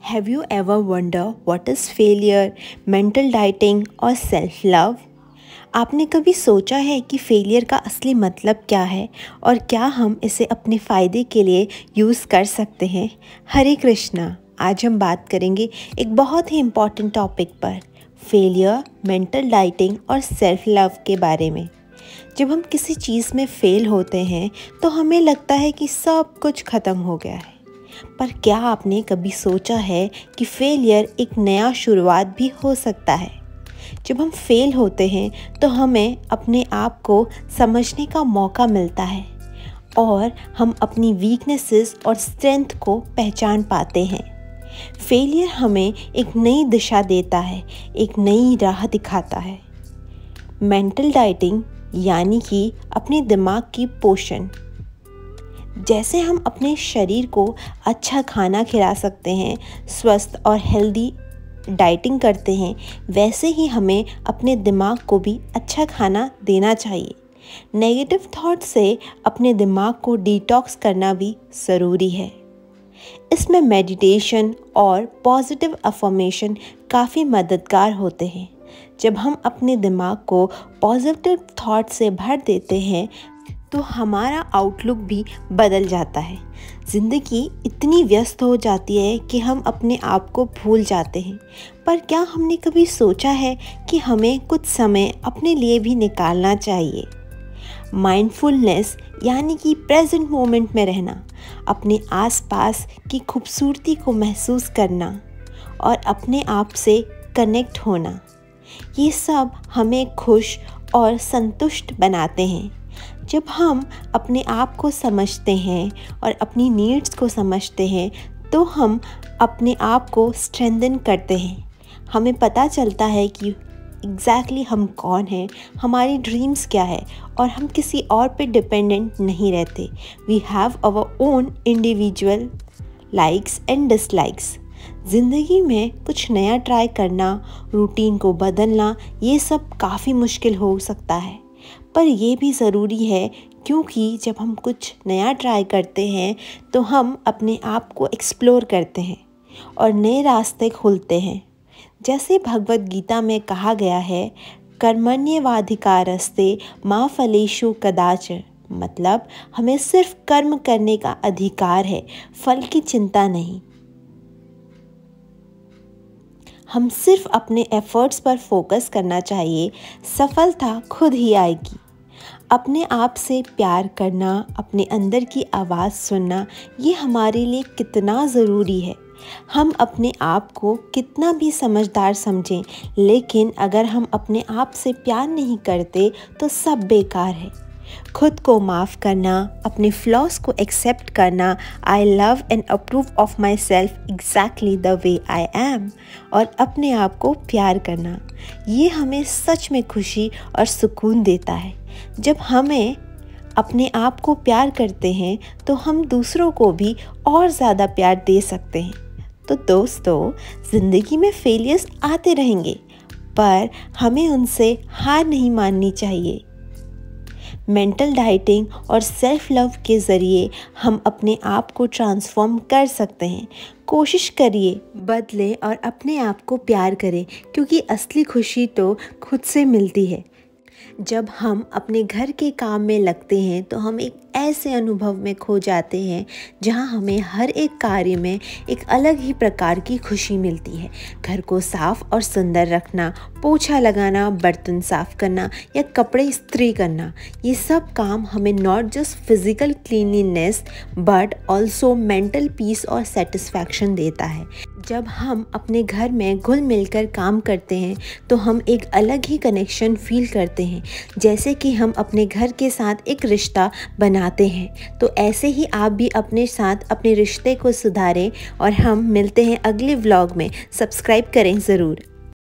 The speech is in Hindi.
Have you ever wondered what is failure, mental dieting और सेल्फ लव? आपने कभी सोचा है कि फेलियर का असली मतलब क्या है और क्या हम इसे अपने फ़ायदे के लिए यूज़ कर सकते हैं? हरे कृष्णा। आज हम बात करेंगे एक बहुत ही इम्पॉर्टेंट टॉपिक पर, फेलियर, मेंटल डाइटिंग और सेल्फ लव के बारे में। जब हम किसी चीज़ में फ़ेल होते हैं तो हमें लगता है कि सब कुछ ख़त्म हो गया है। पर क्या आपने कभी सोचा है कि फेलियर एक नया शुरुआत भी हो सकता है? जब हम फेल होते हैं तो हमें अपने आप को समझने का मौका मिलता है और हम अपनी वीकनेसेस और स्ट्रेंथ को पहचान पाते हैं। फेलियर हमें एक नई दिशा देता है, एक नई राह दिखाता है। मेंटल डाइटिंग यानी कि अपने दिमाग की पोषण। जैसे हम अपने शरीर को अच्छा खाना खिला सकते हैं, स्वस्थ और हेल्दी डाइटिंग करते हैं, वैसे ही हमें अपने दिमाग को भी अच्छा खाना देना चाहिए। नेगेटिव थॉट से अपने दिमाग को डिटॉक्स करना भी ज़रूरी है। इसमें मेडिटेशन और पॉजिटिव अफर्मेशन काफ़ी मददगार होते हैं। जब हम अपने दिमाग को पॉजिटिव थॉट से भर देते हैं तो हमारा आउटलुक भी बदल जाता है। ज़िंदगी इतनी व्यस्त हो जाती है कि हम अपने आप को भूल जाते हैं। पर क्या हमने कभी सोचा है कि हमें कुछ समय अपने लिए भी निकालना चाहिए? माइंडफुलनेस यानी कि प्रेजेंट मोमेंट में रहना, अपने आसपास की खूबसूरती को महसूस करना और अपने आप से कनेक्ट होना, ये सब हमें खुश और संतुष्ट बनाते हैं। जब हम अपने आप को समझते हैं और अपनी नीड्स को समझते हैं तो हम अपने आप को स्ट्रेंथन करते हैं। हमें पता चलता है कि एग्जैक्टली हम कौन हैं, हमारी ड्रीम्स क्या है और हम किसी और पे डिपेंडेंट नहीं रहते। We have our own individual likes and dislikes. ज़िंदगी में कुछ नया ट्राई करना, रूटीन को बदलना, ये सब काफ़ी मुश्किल हो सकता है, पर ये भी ज़रूरी है क्योंकि जब हम कुछ नया ट्राई करते हैं तो हम अपने आप को एक्सप्लोर करते हैं और नए रास्ते खुलते हैं। जैसे भगवद गीता में कहा गया है, कर्मण्येवाधिकारस्ते मा फलेषु कदाचन, मतलब हमें सिर्फ कर्म करने का अधिकार है, फल की चिंता नहीं। हम सिर्फ अपने एफर्ट्स पर फोकस करना चाहिए, सफलता खुद ही आएगी। अपने आप से प्यार करना, अपने अंदर की आवाज़ सुनना, ये हमारे लिए कितना ज़रूरी है। हम अपने आप को कितना भी समझदार समझें, लेकिन अगर हम अपने आप से प्यार नहीं करते तो सब बेकार है। खुद को माफ़ करना, अपने फ्लॉस को एक्सेप्ट करना, I love and approve of my self exactly the way I am, और अपने आप को प्यार करना, ये हमें सच में खुशी और सुकून देता है। जब हमें अपने आप को प्यार करते हैं तो हम दूसरों को भी और ज़्यादा प्यार दे सकते हैं। तो दोस्तों, ज़िंदगी में फेलियर्स आते रहेंगे, पर हमें उनसे हार नहीं माननी चाहिए। मेंटल डाइटिंग और सेल्फ लव के ज़रिए हम अपने आप को ट्रांसफॉर्म कर सकते हैं। कोशिश करिए, बदलें और अपने आप को प्यार करें, क्योंकि असली खुशी तो खुद से मिलती है। जब हम अपने घर के काम में लगते हैं तो हम एक ऐसे अनुभव में खो जाते हैं जहां हमें हर एक कार्य में एक अलग ही प्रकार की खुशी मिलती है। घर को साफ और सुंदर रखना, पोछा लगाना, बर्तन साफ करना या कपड़े इस्त्री करना, ये सब काम हमें not just physical cleanliness but also mental peace और सेटिस्फैक्शन देता है। जब हम अपने घर में घुल मिलकर काम करते हैं तो हम एक अलग ही कनेक्शन फील करते हैं, जैसे कि हम अपने घर के साथ एक रिश्ता बनाते हैं। तो ऐसे ही आप भी अपने साथ अपने रिश्ते को सुधारें और हम मिलते हैं अगले व्लॉग में। सब्सक्राइब करें ज़रूर।